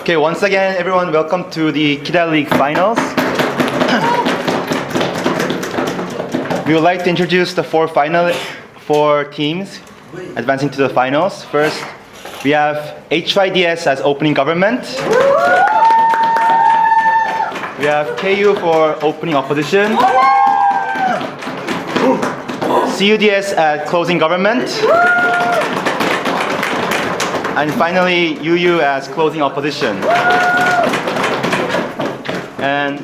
Okay, once again, everyone, welcome to the KIDA League Finals. We would like to introduce the four teams advancing to the finals. First, we have HYDS as opening government. We have KU for opening opposition. CUDS at closing government. And finally, UU as closing opposition. And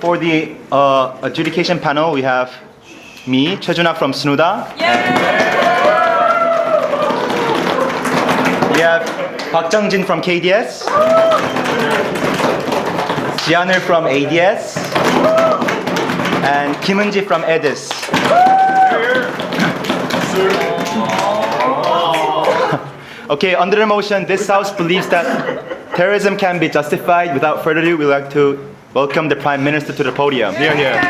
for the adjudication panel, we have me, Chejuna from Snuda. We have Park Jung-jin from KDS. Jianul from ADS. And Kim Eun-ji from HYDS. Okay, under the motion, this House believes that terrorism can be justified. Without further ado, we'd like to welcome the Prime Minister to the podium. Here, here.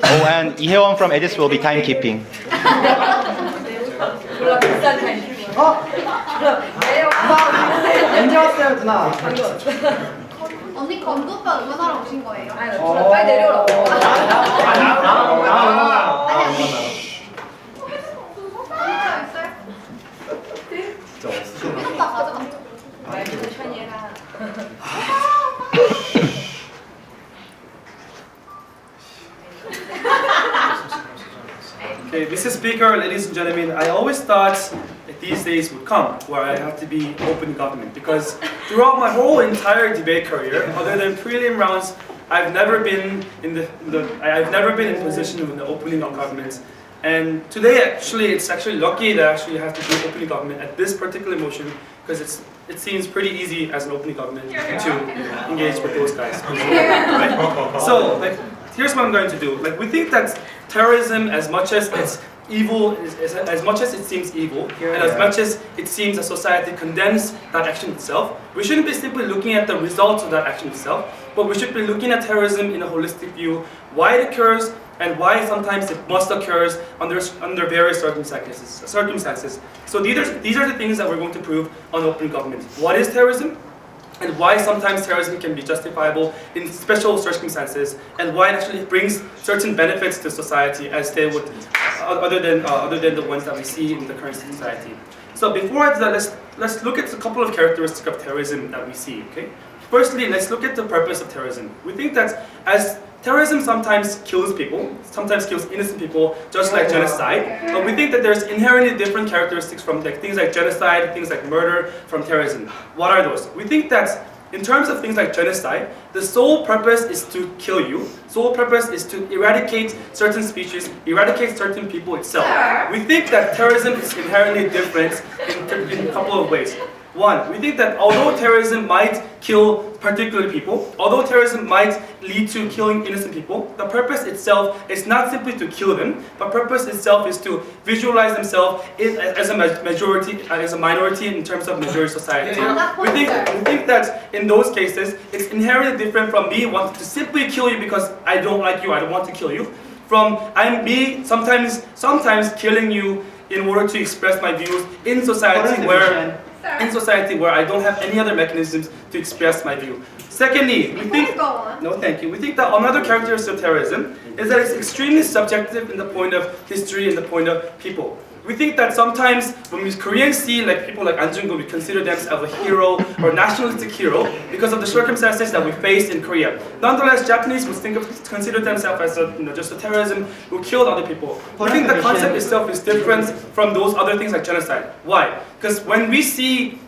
Oh, and Lee-Hye-won from HYDS will be timekeeping. 언제 왔어요, 누나? 언니 건도 오빠 응원하러 오신 거예요? 아니, 빨리 내려오라고. Okay, Mr. Speaker, ladies and gentlemen, I always thought that these days would come where I have to be open government, because throughout my whole entire debate career, other than prelim rounds, I've never been in a position of the opening of government. And today, it's actually lucky that I actually have to do opening government at this particular motion, because it seems pretty easy as an opening government to engage with those guys. Right? So, here's what I'm going to do. We think that terrorism, as much as it's evil, as much as it seems evil, and as much as it seems that society condemns that action itself, we shouldn't be simply looking at the results of that action itself, but we should be looking at terrorism in a holistic view, why it occurs, and why sometimes it must occur under various circumstances. So these are the things that we're going to prove on open government. What is terrorism? And why sometimes terrorism can be justifiable in special circumstances, and why it actually brings certain benefits to society as they would, other than the ones that we see in the current society. So before that, let's look at a couple of characteristics of terrorism that we see. Okay, firstly, let's look at the purpose of terrorism. We think that as terrorism sometimes kills people, sometimes kills innocent people, just like genocide. But we think that there's inherently different characteristics from things like genocide, things like murder, from terrorism. What are those? We think that in terms of things like genocide, the sole purpose is to kill you. Sole purpose is to eradicate certain species, eradicate certain people itself. We think that terrorism is inherently different in a couple of ways. One, we think that although terrorism might kill particular people, although terrorism might lead to killing innocent people, the purpose itself is not simply to kill them, but purpose itself is to visualize themselves as a minority in terms of majority society. We think that in those cases, it's inherently different from me wanting to simply kill you because I don't like you, I don't want to kill you, from me sometimes killing you in order to express my views in society where I don't have any other mechanisms to express my view. Secondly, we think that another characteristic of terrorism is that it's extremely subjective in the point of history and the point of people. We think that sometimes when we Koreans see people like An Jung-go, we consider them as a hero or nationalistic hero because of the circumstances that we faced in Korea. Nonetheless, Japanese would consider themselves as just a terrorism who killed other people. We think the concept itself is different from those other things like genocide. Why? Because when we see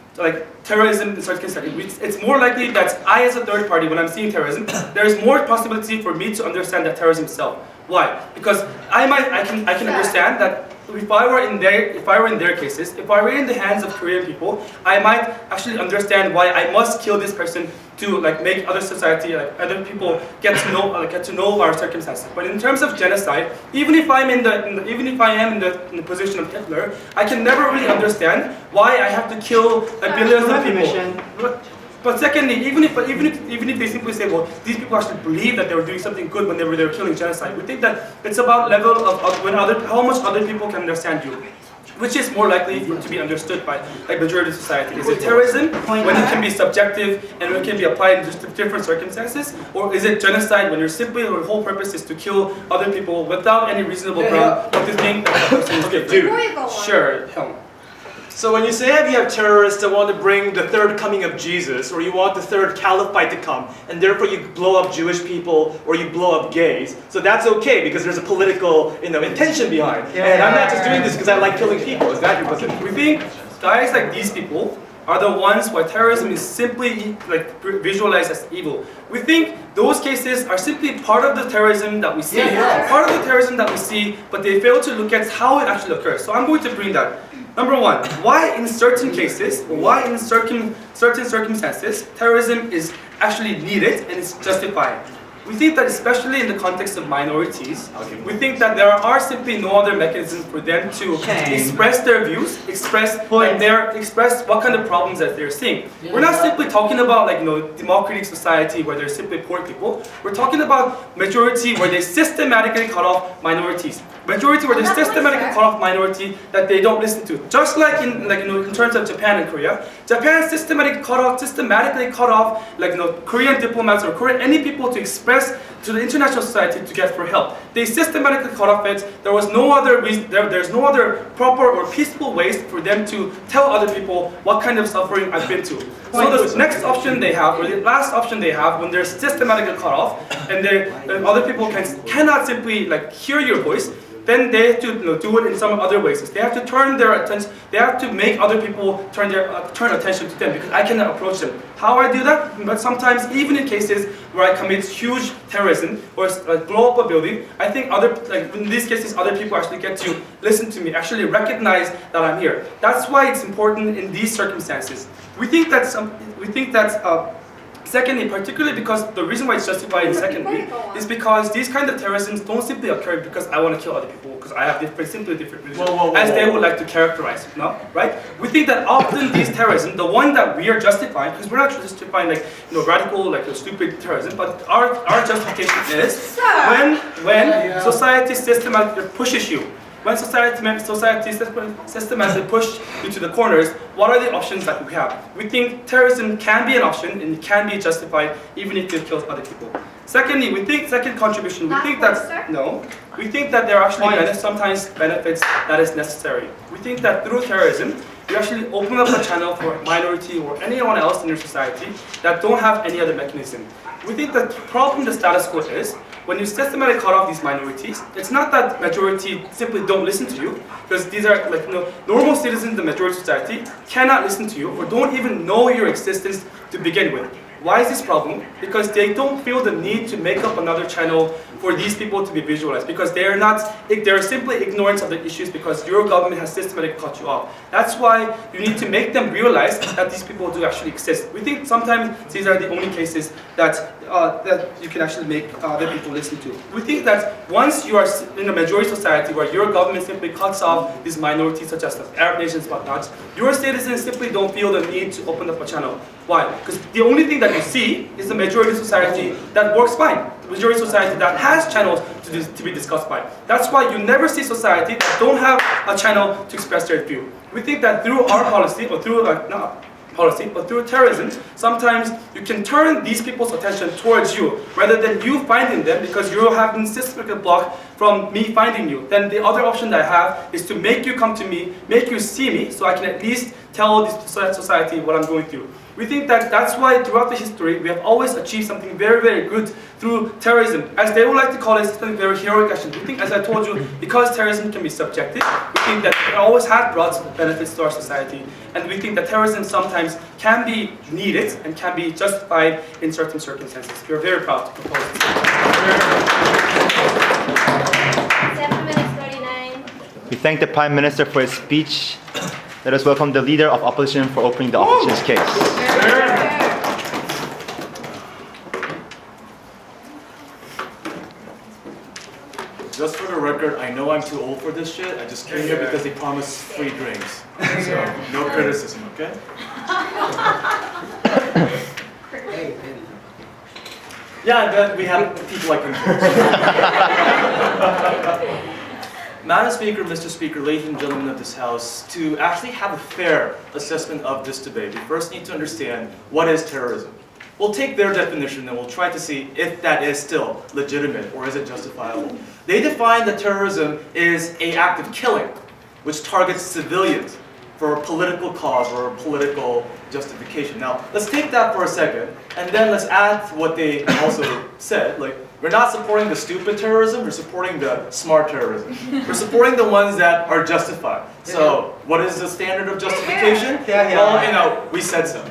terrorism in certain cases, it's more likely that I, as a third party, when I'm seeing terrorism, there is more possibility for me to understand that terrorism itself. Why? Because I can understand that if I were in their cases, if I were in the hands of Korean people, I might actually understand why I must kill this person to make other society, other people get to know our circumstances. But in terms of genocide, even if I am in the position of Hitler, I can never really understand why I have to kill billions of people. But secondly, even if they simply say, well, these people actually believe that they were doing something good when they were killing genocide, we think that it's about level of how much other people can understand you. which is more likely to be understood by like majority of society? Is it terrorism when it can be subjective and when it can be applied in just different circumstances, or is it genocide when your whole purpose is to kill other people without any reasonable ground but to think that the person is different? Before you go on. Sure, Hyung. So when you say you have terrorists that want to bring the third coming of Jesus, or you want the third caliphate to come, and therefore you blow up Jewish people or you blow up gays, so that's okay because there's a political intention behind. And I'm not just doing this because I like killing people. Is that your position? We think guys like these people are the ones where terrorism is simply like visualized as evil. We think those cases are simply part of the terrorism that we see, part of the terrorism that we see, but they fail to look at how it actually occurs. So I'm going to bring that. Number one, why in certain cases, why in certain circumstances, terrorism is actually needed and is justified. We think that especially in the context of minorities, we think that there are simply no other mechanisms for them to express their views, express what kind of problems that they're seeing. We're not simply talking about like democratic society where there's simply poor people. We're talking about majority where they systematically cut off minorities. Majority where they systematically cut off minority that they don't listen to. Just like in terms of Japan and Korea, Japan systematically cut off Korean diplomats or any people to express to the international society to get for help. They systematically cut off it. There was no other reason. There's no other proper or peaceful ways for them to tell other people what kind of suffering I've been to. So the next option they have, or the last option they have, when they're systematically cut off and other people cannot simply hear your voice, then they have to do it in some other ways. They have to turn their attention. They have to make other people turn attention to them because I cannot approach them. How I do that? But sometimes, even in cases where I commit huge terrorism or blow up a building, I think in these cases other people actually get to listen to me, actually recognize that I'm here. That's why it's important in these circumstances. We think that secondly, particularly because the reason why it's justified in secondly is because these kind of terrorisms don't simply occur because I want to kill other people, because I have simply different reasons, as they would like to characterize, right? We think that often these terrorism, the one that we are justifying, because we're not justifying radical, stupid terrorism, but our justification is when society systematically pushes you. When society systematically push you to the corners, what are the options that we have? We think terrorism can be an option and it can be justified even if it kills other people. Secondly, we think there are actually sometimes benefits that is necessary. We think that through terrorism, you actually open up a channel for minority or anyone else in your society that don't have any other mechanism. We think that the problem the status quo is, when you systematically cut off these minorities, it's not that majority simply don't listen to you, because these are normal citizens in the majority society cannot listen to you or don't even know your existence to begin with. Why is this problem? Because they don't feel the need to make up another channel for these people to be visualized, because they're simply ignorant of the issues because your government has systematically cut you off. That's why you need to make them realize that these people do actually exist. We think sometimes these are the only cases that you can actually make other people listen to. We think that once you are in a majority society where your government simply cuts off these minorities such as the Arab nations and whatnot, your citizens simply don't feel the need to open up a channel. Why? Because the only thing that you see is the majority society that works fine. The majority society that has channels to be discussed by. That's why you never see society that don't have a channel to express their view. We think that through our policy, or through but through terrorism, sometimes you can turn these people's attention towards you rather than you finding them, because you have been systematically blocked from me finding you. Then the other option that I have is to make you come to me, make you see me, so I can at least tell this society what I'm going through. We think that that's why throughout the history we have always achieved something very, very good through terrorism. As they would like to call it, something very heroic action. We think, as I told you, because terrorism can be subjective, we think that it always had brought benefits to our society. And we think that terrorism sometimes can be needed and can be justified in certain circumstances. We are very proud to propose this. 7 minutes 39. We thank the Prime Minister for his speech. Let us welcome the leader of opposition for opening the opposition's case. Just for the record, I know I'm too old for this shit. I just came here because they promised free drinks. So, no criticism, okay? Yeah, I bet we have people like him. Madam Speaker, Mr. Speaker, ladies and gentlemen of this House, to actually have a fair assessment of this debate, we first need to understand what is terrorism. We'll take their definition and we'll try to see if that is still legitimate or is it justifiable. They define that terrorism is an act of killing which targets civilians for a political cause or a political justification. Now, let's take that for a second and then let's add what they also said, like, we're not supporting the stupid terrorism, we're supporting the smart terrorism. We're supporting the ones that are justified. So, what is the standard of justification? Well, we said so.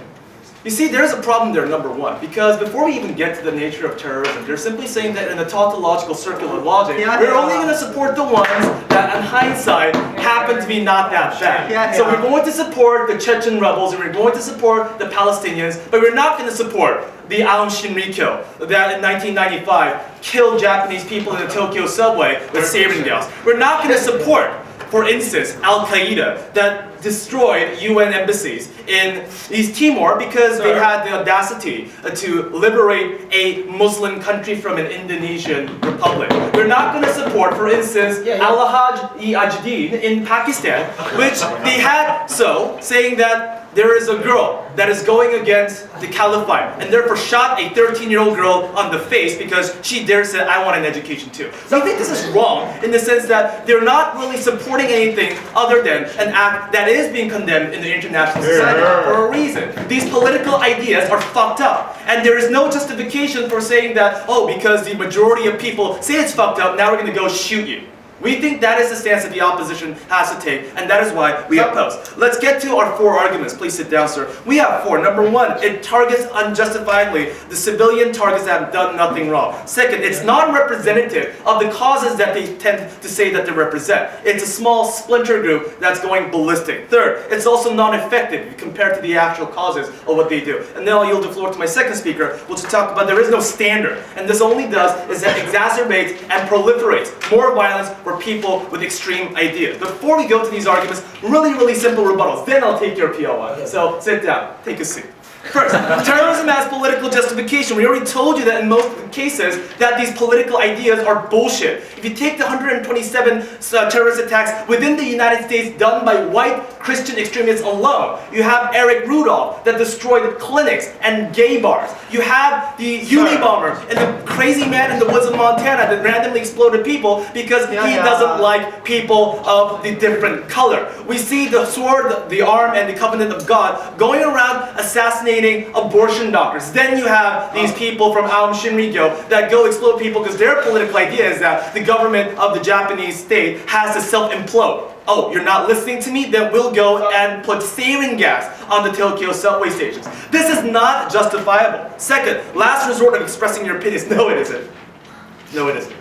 You see, there's a problem there, number one, because before we even get to the nature of terrorism, they're simply saying that in a tautological circular logic, we're only going to support the ones that, in hindsight, happen to be not that bad. So we're going to support the Chechen rebels, and we're going to support the Palestinians, but we're not going to support the Aum Shinrikyo that in 1995 killed Japanese people in the Tokyo subway with sarin gas. We're not going to support, for instance, Al-Qaeda that destroyed UN embassies in East Timor because they had the audacity to liberate a Muslim country from an Indonesian republic. We're not going to support, for instance, Al-Hajj in Pakistan, which they had saying that there is a girl that is going against the caliphate and therefore shot a 13-year-old girl on the face because she dared say, I want an education too. So I think this is wrong in the sense that they're not really supporting anything other than an act that is being condemned in the international society for a reason. These political ideas are fucked up and there is no justification for saying that, oh, because the majority of people say it's fucked up, now we're going to go shoot you. We think that is the stance that the opposition has to take, and that is why we oppose. Let's get to our four arguments. Please sit down, sir. We have four. Number one, it targets unjustifiably the civilian targets that have done nothing wrong. Second, it's non-representative of the causes that they tend to say that they represent. It's a small splinter group that's going ballistic. Third, it's also non-effective compared to the actual causes of what they do. And then I'll yield the floor to my second speaker, which will talk about there is no standard. And this only does is that exacerbates and proliferates more violence for people with extreme ideas. Before we go to these arguments, really simple rebuttals. Then I'll take your PLI. So sit down, take a seat. First, terrorism has political justification. We already told you that in most cases that these political ideas are bullshit. If you take the 127 terrorist attacks within the United States done by white Christian extremists alone, you have Eric Rudolph that destroyed clinics and gay bars. You have the Unabomber and the crazy man in the woods of Montana that randomly exploded people because he doesn't like people of the different color. We see the sword, the arm, and the covenant of God going around assassinating abortion doctors. Then you have these people from Aum Shinrikyo that go explode people because their political idea is that the government of the Japanese state has to self-implode. Oh, you're not listening to me? Then we'll go and put sarin gas on the Tokyo subway stations. This is not justifiable. Second, last resort of expressing your opinions. No, it isn't. No, it isn't.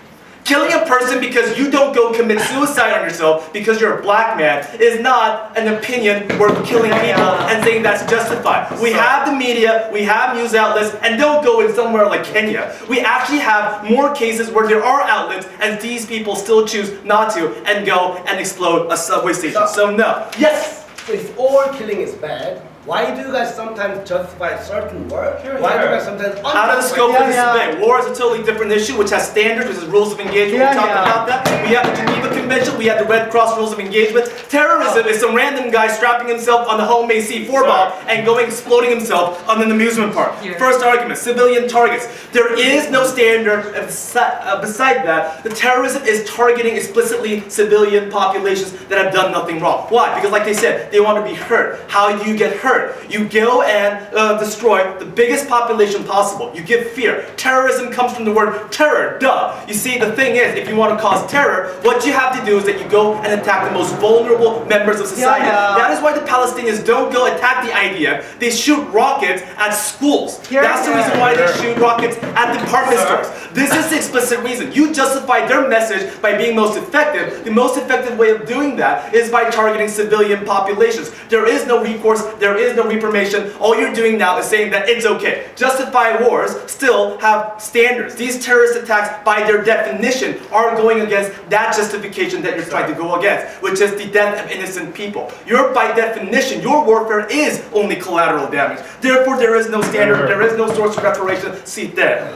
Killing a person because you don't go commit suicide on yourself because you're a black man is not an opinion worth killing people and saying that's justified. We have the media, we have news outlets, and don't go in somewhere like Kenya. We actually have more cases where there are outlets and these people still choose not to and go and explode a subway station. So no. Yes? So if all killing is bad, why do you guys sometimes justify certain work? Why do you guys sometimes out of the scope of this debate? War is a totally different issue, which has standards, which is rules of engagement. We'll talk about that. We have the Geneva Convention, we have the Red Cross rules of engagement. Terrorism is some random guy strapping himself on the homemade C4 bomb and going exploding himself on an amusement park. First argument, civilian targets. There is no standard beside that. The terrorism is targeting explicitly civilian populations that have done nothing wrong. Why? Because like they said, they want to be hurt. How do you get hurt? You go and destroy the biggest population possible. You give fear. Terrorism comes from the word terror, duh. You see, the thing is, if you want to cause terror, what you have to do is that you go and attack the most vulnerable members of society. That is why the Palestinians don't go attack the IDF. They shoot rockets at schools. That's the reason why they shoot rockets at department stores. This is the explicit reason. You justify their message by being most effective. The most effective way of doing that is by targeting civilian populations. There is no recourse. There is no reprimission. All you're doing now is saying that it's okay. Justified wars still have standards. These terrorist attacks, by their definition, are going against that justification that you're trying to go against, which is the death of innocent people. By definition, your warfare is only collateral damage. Therefore, there is no standard. There is no source of reparation. See there.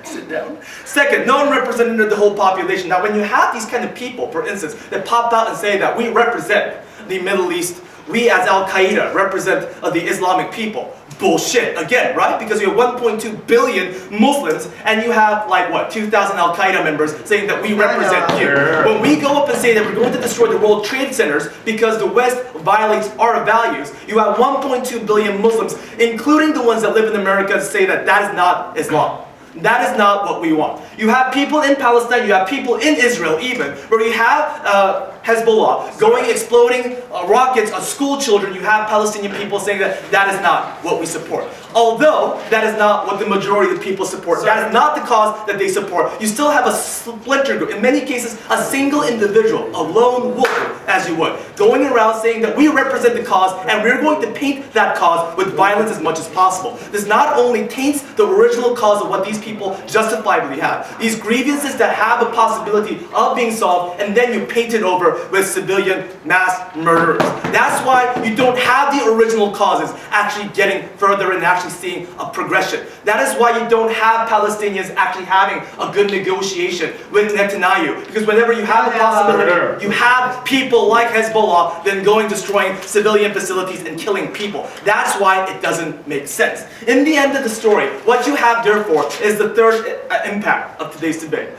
Sit down. Second, non-representative of the whole population. Now, when you have these kind of people, for instance, that pop out and say that we represent the Middle East, we as Al-Qaeda represent the Islamic people. Bullshit, again, right? Because you have 1.2 billion Muslims and you have like what, 2,000 Al-Qaeda members saying that we represent you. When we go up and say that we're going to destroy the World Trade Centers because the West violates our values, you have 1.2 billion Muslims, including the ones that live in America, say that that is not Islam. That is not what we want. You have people in Palestine, you have people in Israel even, where you have Hezbollah going, exploding rockets on school children. You have Palestinian people saying that that is not what we support. Although that is not what the majority of the people support. That is not the cause that they support. You still have a splinter group, in many cases a single individual, a lone wolf as you would, going around saying that we represent the cause and we're going to paint that cause with violence as much as possible. This not only taints the original cause of what these people justifiably have, these grievances that have a possibility of being solved, and then you paint it over with civilian mass murderers. That's why you don't have the original causes actually getting further and actually seeing a progression. That is why you don't have Palestinians actually having a good negotiation with Netanyahu. Because whenever you have a possibility, you have people like Hezbollah then going destroying civilian facilities and killing people. That's why it doesn't make sense. In the end of the story, what you have therefore is the third impact of today's debate.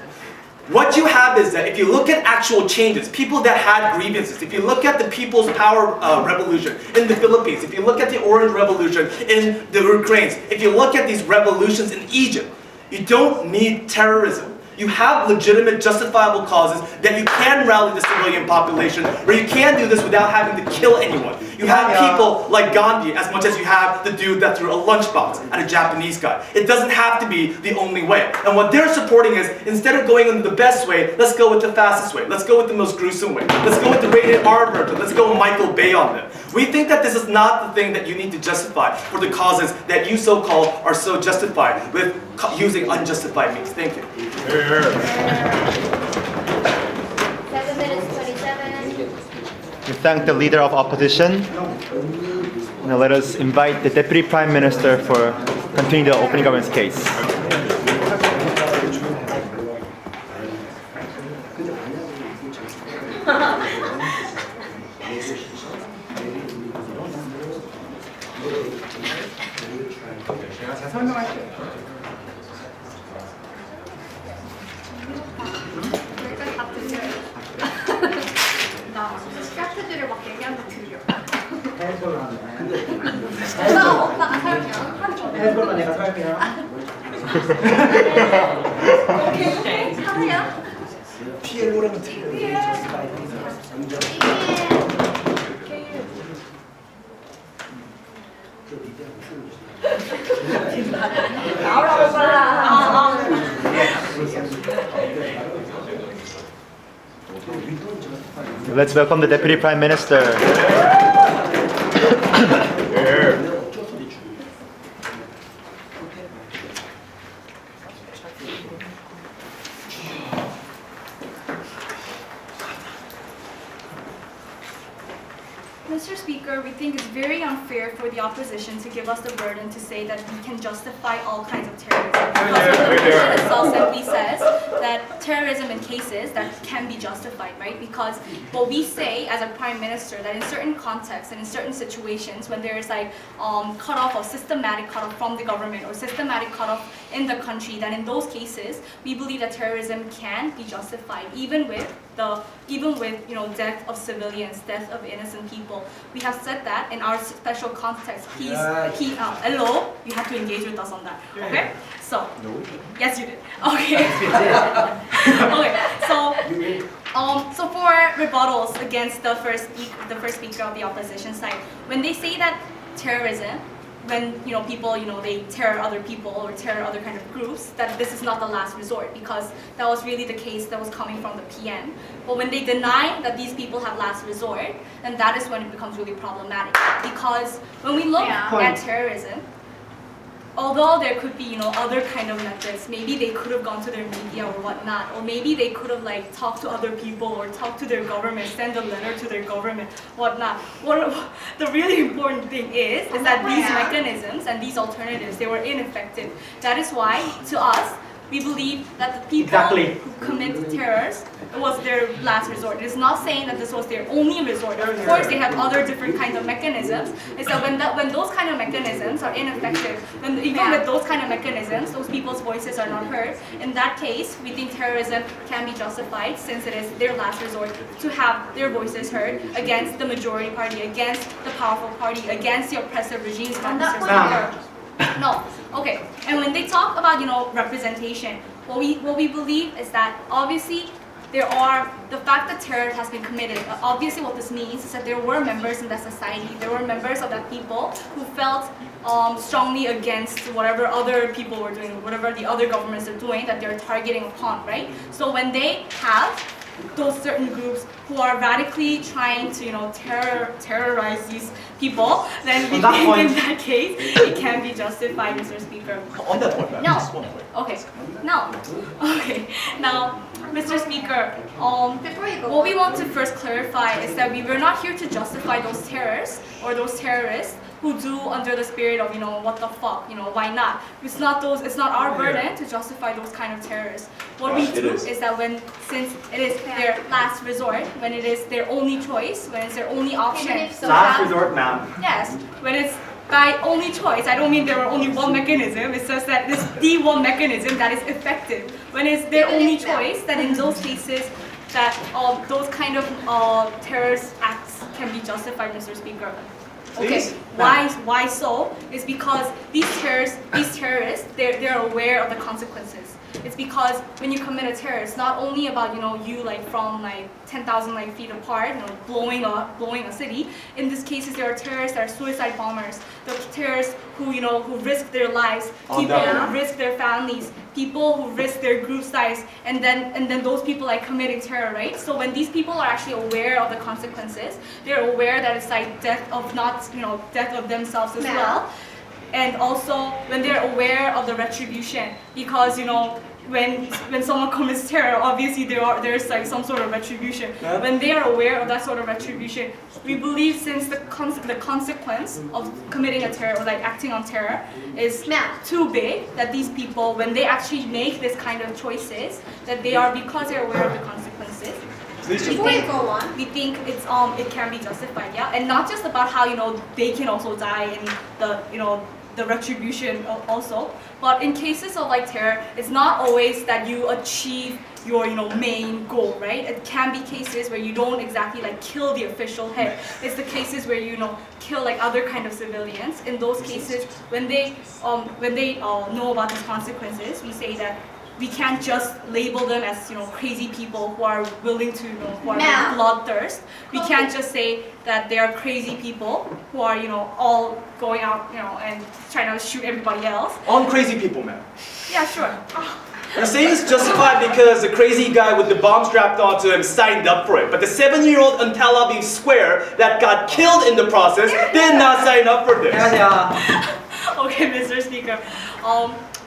What you have is that if you look at actual changes, people that had grievances, if you look at the People's Power Revolution in the Philippines, if you look at the Orange Revolution in the Ukraine, if you look at these revolutions in Egypt, you don't need terrorism. You have legitimate, justifiable causes that you can rally the civilian population, where you can do this without having to kill anyone. You have people like Gandhi as much as you have the dude that threw a lunchbox at a Japanese guy. It doesn't have to be the only way. And what they're supporting is, instead of going into the best way, let's go with the fastest way. Let's go with the most gruesome way. Let's go with the rated R version. Let's go with Michael Bay on them. We think that this is not the thing that you need to justify for the causes that you so-called are so justified with using unjustified means. Thank you. 7 minutes 27. We thank the leader of opposition. Now let us invite the Deputy Prime Minister for continuing the opening government's case. 여기까지 다 들려요. 나 스카트들을 막 얘기하는 거 들려. 나 없다가 살면 하루 종일. 해볼까 내가 살게요. 오케이. 하루야. PLO라는 틀려요. 나오라고 빨라. Let's welcome the Deputy Prime Minister. Mr. Speaker, we think it's very unfair for the opposition to give us the burden to say that we can justify all kinds of terrorism. Because the opposition itself simply says that terrorism in cases that can be justified, right? Because what we say as a prime minister, that in certain contexts and in certain situations, when there is like cutoff or systematic cutoff from the government or systematic cutoff in the country, that in those cases, we believe that terrorism can be justified, even with death of civilians, death of innocent people. We have said that in our special context. Please, hello, you have to engage with us on that. Okay? So, yes, you did. Okay. Okay. So for rebuttals against the first speaker of the opposition side, when they say that terrorism, when people they terror other people or terror other kind of groups, that this is not the last resort, because that was really the case that was coming from the PN. But when they deny that these people have last resort, then that is when it becomes really problematic. Because when we look at terrorism, although there could be other kind of methods, maybe they could have gone to their media or whatnot, or maybe they could have like talked to other people or talked to their government, send a letter to their government, whatnot. The really important thing is that these mechanisms and these alternatives, they were ineffective. That is why, to us, we believe that the people Exactly. who commit terrors, it was their last resort. It is not saying that this was their only resort. Of course, they have other different kinds of mechanisms. It's that when those kind of mechanisms are ineffective, when even with those kind of mechanisms, those people's voices are not heard. In that case, we think terrorism can be justified since it is their last resort to have their voices heard against the majority party, against the powerful party, against the oppressive regimes. that point, No. Okay. And when they talk about representation, what we believe is that obviously the fact that terror has been committed, obviously what this means is that there were members in that society, there were members of that people who felt strongly against whatever other people were doing, whatever the other governments are doing that they're targeting upon, right? So when they have those certain groups who are radically trying to, terrorize these people, then we think in that case it can be justified, Mr. Speaker. On that point, ma'am. No. Just one point. Okay. Now, Mr. Speaker, Before you go what we want to first clarify is that we were not here to justify those terrorists or those terrorists who do under the spirit of, what the fuck, why not? It's not our burden to justify those kind of terrorists. What we do is that since it is their last resort, when it is their only choice, when it's their only option. Even if so, Last resort, ma'am. Yes, when it's by only choice, I don't mean there were only one mechanism, it's just that this the one mechanism that is effective. When it's their Even only if that- choice, then in those cases, that those kind of terrorist acts can be justified, Mr. Speaker. Okay, Please? why so? Is because these terrorists, they're aware of the consequences. It's because when you commit a terror, it's not only about you from 10,000 feet apart, blowing a city. In these cases, there are terrorists that are suicide bombers. There are terrorists who risk their lives, people who risk their families, people who risk their group size, and then those people committing terror, right? So when these people are actually aware of the consequences, they're aware that it's death of themselves as well. And also when they're aware of the retribution, because when someone commits terror, obviously there's some sort of retribution. Yeah. When they are aware of that sort of retribution, we believe since the consequence of committing a terror or acting on terror is too big, that these people, when they actually make this kind of choices, that they are, because they're aware of the consequences. Before you go on, We think it can be justified, yeah, and not just about how they can also die and the retribution also, but in cases of terror, it's not always that you achieve your main goal, right? It can be cases where you don't exactly kill the official head. It's the cases where you kill other kind of civilians. In those cases, when they know about these consequences, we say that we can't just label them as crazy people who are willing to who are bloodthirst. We can't just say that they are crazy people who are all going out and trying to shoot everybody else. On crazy people, ma'am. Yeah, sure. You're saying it's justified because the crazy guy with the bomb strapped onto him signed up for it, but the 7-year-old on Tel Aviv Square that got killed in the process did not sign up for this. Okay, Mr. Speaker.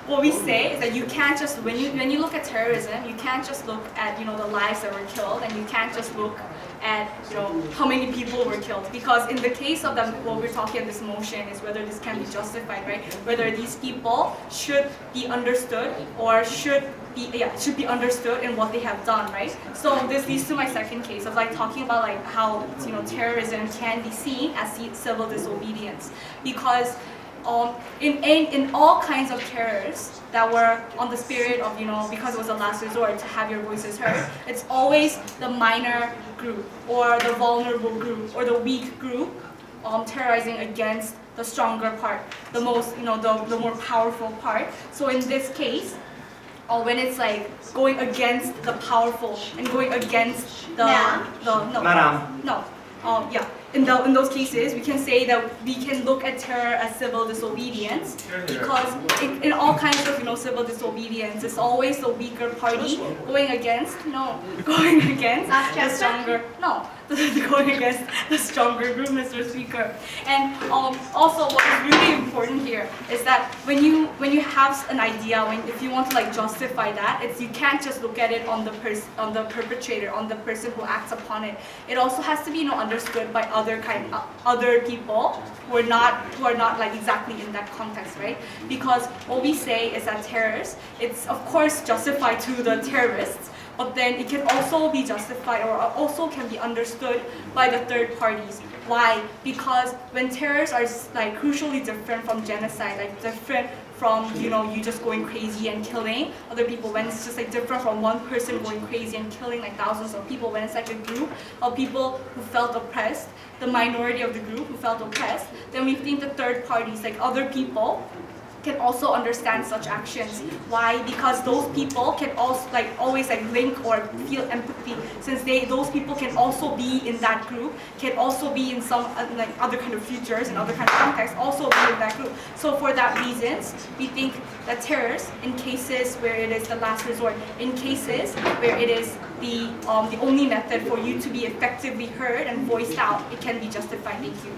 What we say is that you can't just, when you look at terrorism, you can't just look at the lives that were killed, and you can't just look at how many people were killed, because in the case of what we're talking in this motion is whether this can be justified, right? Whether these people should be understood or should be understood in what they have done, right? So this leads to my second case of talking about how terrorism can be seen as civil disobedience, because in all kinds of terrors that were on the spirit of, because it was a last resort to have your voices heard, it's always the minor group or the vulnerable group or the weak group terrorizing against the stronger part, the most, the more powerful part. So in this case, when it's going against the powerful and going against in those cases, we can say that we can look at terror as civil disobedience, because in all kinds of civil disobedience, it's always the weaker party going against the stronger going against the stronger group, Mr. Speaker. And also, what is really important here is that when you have an idea, if you want to justify that, you can't just look at it on the perpetrator, on the person who acts upon it. It also has to be understood by other other people who are not like exactly in that context, right? Because what we say is that terrorists, it's of course justified to the terrorists, but then it can also be justified or also can be understood by the third parties. Why? Because when terrorists are like crucially different from genocide, like different from, you know, you just going crazy and killing other people, when it's just like different from one person going crazy and killing like thousands of people, when it's like a group of people who felt oppressed, the minority of the group who felt oppressed, then we think the third parties, like other people, can also understand such actions. Why? Because those people can also always link or feel empathy, since those people can also be in that group, can also be in some other kind of futures and other kind of contexts, also be in that group. So for that reasons, we think that terrorists, in cases where it is the last resort, in cases where it is the only method for you to be effectively heard and voiced out, it can be justified. Thank you.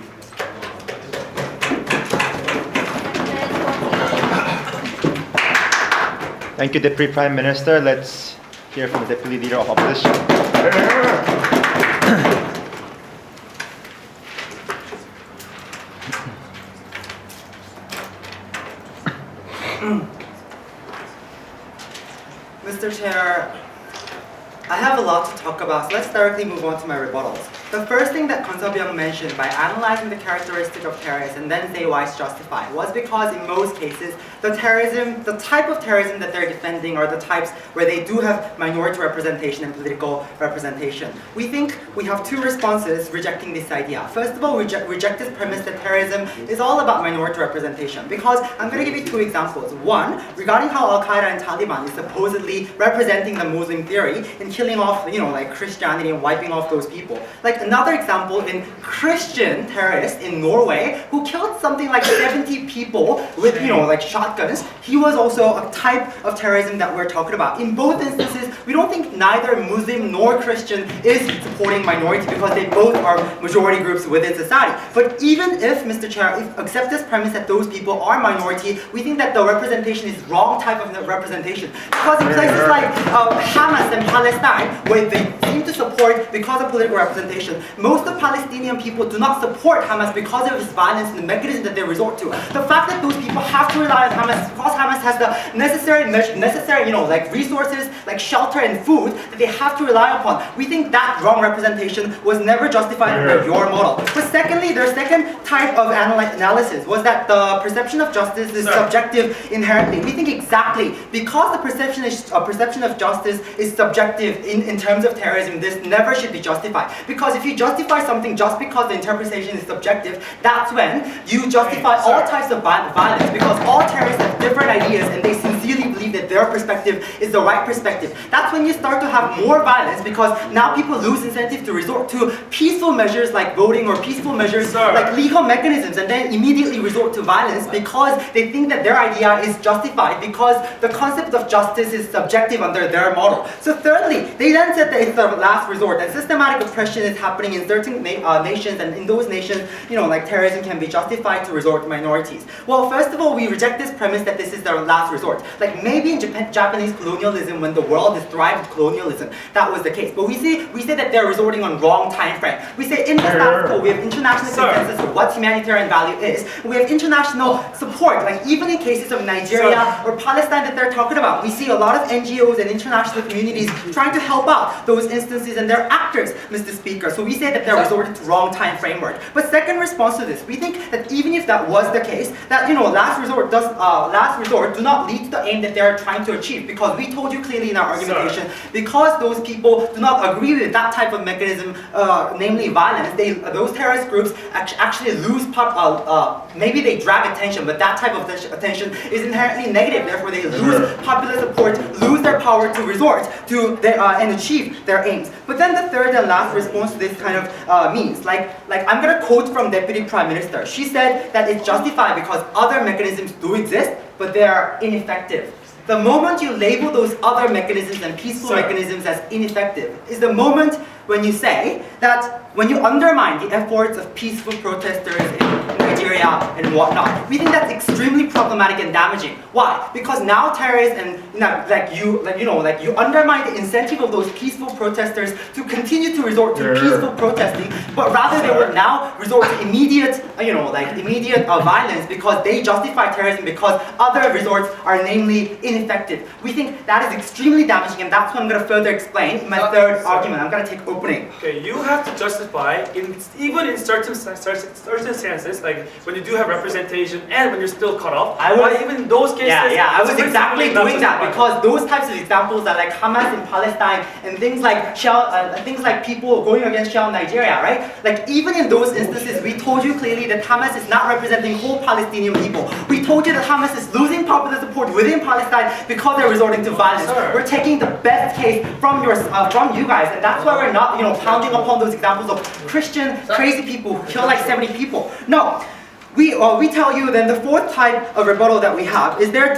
Thank you, Deputy Prime Minister. Let's hear from the Deputy Leader of Opposition. Mr. Chair, I have a lot to talk about, so let's directly move on to my rebuttals. The first thing that Geonsub mentioned by analyzing the characteristic of terrorists and then say why it's justified was because in most cases, the type of terrorism that they're defending are the types where they do have minority representation and political representation. We think we have two responses rejecting this idea. First of all, we reject this premise that terrorism is all about minority representation, because I'm going to give you two examples. One, regarding how Al-Qaeda and Taliban is supposedly representing the Muslim theory in killing off, Christianity and wiping off those people. Like another example in Christian terrorists in Norway who killed something like 70 people with, shotguns. He was also a type of terrorism that we're talking about. In both instances, we don't think neither Muslim nor Christian is supporting minority because they both are majority groups within society. But even if, Mr. Chair, accept this premise that those people are minority, we think that the representation is wrong type of representation. Because in places like Hamas and Palestine, where they seem to support because of political representation, most of Palestinian people do not support Hamas because of its violence and the mechanism that they resort to. The fact that those people have to rely on Hamas because Hamas has the necessary resources like shelter and food that they have to rely upon. We think that wrong representation was never justified under your model. But secondly, their second type of analysis was that the perception of justice is subjective inherently. We think exactly because the perception of justice is subjective in terms of terrorism, this never should be justified. Because if you justify something just because the interpretation is subjective, that's when you justify all types of violence, because all terrorists have different ideas and they sincerely believe that their perspective is the right perspective. That's when you start to have more violence, because now people lose incentive to resort to peaceful measures like voting or peaceful measures like legal mechanisms, and then immediately resort to violence because they think that their idea is justified because the concept of justice is subjective under their model. So thirdly, they then said that it's the last resort and systematic oppression is happening in certain nations, and in those nations, terrorism can be justified to resort to minorities. Well, first of all, we reject this premise that this is their last resort. Like maybe in Japanese colonialism, when the world is thrived with colonialism, that was the case. But we say that they're resorting on wrong time frame. We say in the status quo, we have international consensus of what humanitarian value is. We have international support, like even in cases of Nigeria or Palestine that they're talking about. We see a lot of NGOs and international communities trying to help out those instances, and they're actors, Mr. Speaker. So we say that they're resorting to wrong time framework. But second response to this, we think that even if that was the case, that last resort do not lead to the aim that they're trying to achieve, because we told you clearly in our argumentation, because those people do not agree with that type of mechanism, namely violence, those terrorist groups actually lose maybe they drag attention, but that type of attention is inherently negative. Therefore, they lose popular support, lose their power to resort to and achieve their aims. But then the third and last response to this kind of means, like I'm going to quote from Deputy Prime Minister. She said that it's justified because other mechanisms do exist, but they are ineffective. The moment you label those other mechanisms and peaceful mechanisms as ineffective is the moment when you say that when you undermine the efforts of peaceful protesters in Nigeria and whatnot. We think that's extremely problematic and damaging. Why? Because now terrorists and you undermine the incentive of those peaceful protesters to continue to resort to peaceful protesting, but rather they would now resort to immediate violence because they justify terrorism because other resorts are namely ineffective. We think that is extremely damaging, and that's what I'm going to further explain in my third argument. I'm going to take opening. Okay, you have to justify, even in certain circumstances, like when you do have representation and when you're still cut off. Even in those cases, I was exactly doing that because those types of examples are like Hamas in Palestine and things like people going against Shell in Nigeria, right? Like even in those instances, we told you clearly that Hamas is not representing whole Palestinian people. We told you that Hamas is losing popular support within Palestine because they're resorting to violence. We're taking the best case from you guys, and that's why we're not pounding upon those examples of Christian crazy people who kill like 70 people. No. We tell you then the fourth type of rebuttal that we have is their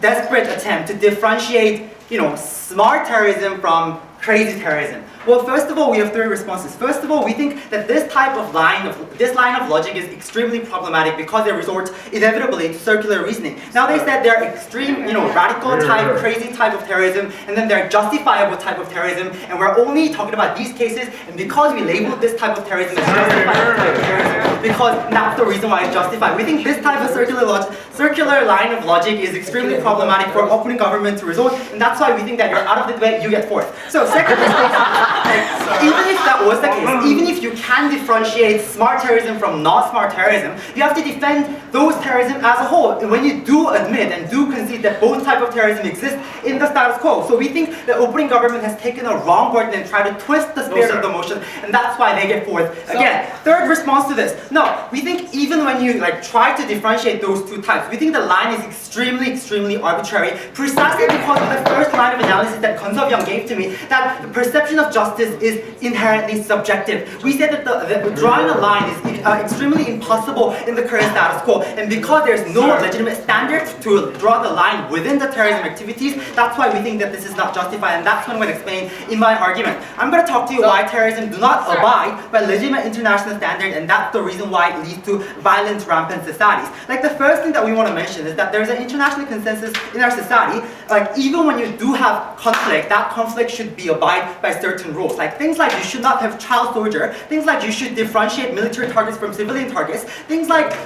desperate attempt to differentiate smart terrorism from crazy terrorism. Well, first of all, we have three responses. First of all, we think that this line of logic is extremely problematic because they resort inevitably to circular reasoning. Now they said they're extreme, radical type, crazy type of terrorism, and then they're justifiable type of terrorism, and we're only talking about these cases, and because we labeled this type of terrorism as justifiable type of terrorism, because that's the reason why it's justified. We think this type of circular line of logic is extremely problematic for opening government to resort, and that's why we think that you're out of the debate, you get fourth. So second mistake. Even if that was the case, even if you can differentiate smart terrorism from not smart terrorism, you have to defend those terrorism as a whole. And when you do admit and do concede that both types of terrorism exist in the status quo, so we think the opening government has taken a wrong burden and tried to twist the spirit of the motion, and that's why they get fourth. Again, third response to this. No, we think even when you try to differentiate those two types, we think the line is extremely arbitrary, precisely because of the first line of analysis that Geonsub gave to me, that the perception of justice is inherently subjective. We said that drawing a line is extremely impossible in the current status quo, and because there's no legitimate standard to draw the line within the terrorism activities, that's why we think that this is not justified, and that's what I'm going to explain in my argument. I'm going to talk to you why terrorism do not abide by legitimate international standard, and that's the reason why it leads to violent, rampant societies. Like the first thing that we want to mention is that there's an international consensus in our society, like even when you do have conflict, that conflict should be abide by certain rules. Like things like you should not have child soldier, things like you should differentiate military targets from civilian targets, things like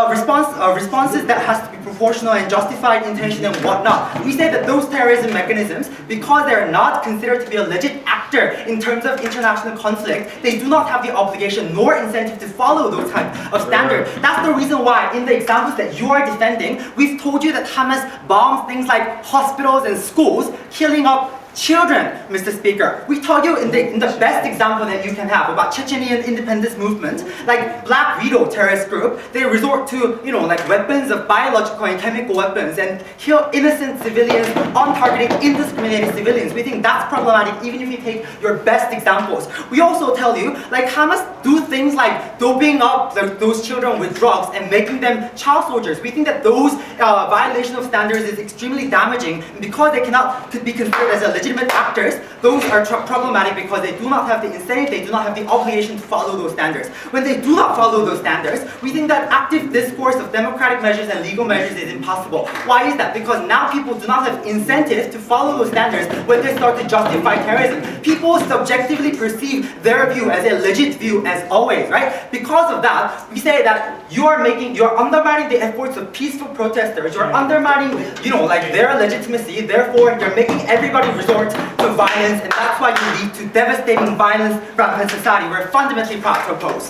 responses that has to be proportional and justified intention and whatnot. We say that those terrorism mechanisms, because they're not considered to be a legit actor in terms of international conflict, they do not have the obligation nor incentive to follow those type of standards. That's the reason why in the examples that you are defending, we've told you that Hamas bombs things like hospitals and schools, killing up children, Mr. Speaker. We told you in the best example that you can have about Chechenian independence movement, like Black Widow terrorist group, they resort to, weapons of biological and chemical weapons and kill innocent civilians, untargeted, indiscriminated civilians. We think that's problematic even if you take your best examples. We also tell you, like Hamas do things like doping up those children with drugs and making them child soldiers. We think that those violation of standards is extremely damaging, and because they could be considered as a legitimate actors, those are problematic because they do not have the incentive, they do not have the obligation to follow those standards. When they do not follow those standards, we think that active discourse of democratic measures and legal measures is impossible. Why is that? Because now people do not have incentive to follow those standards when they start to justify terrorism. People subjectively perceive their view as a legit view as always, right? Because of that, we say that you're undermining the efforts of peaceful protesters, you're undermining, their legitimacy, therefore you're making everybody resort to violence, and that's why you lead to devastating violence rampant society. We're fundamentally proud to oppose.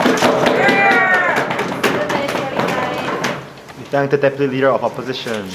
We thank the Deputy Leader of Opposition.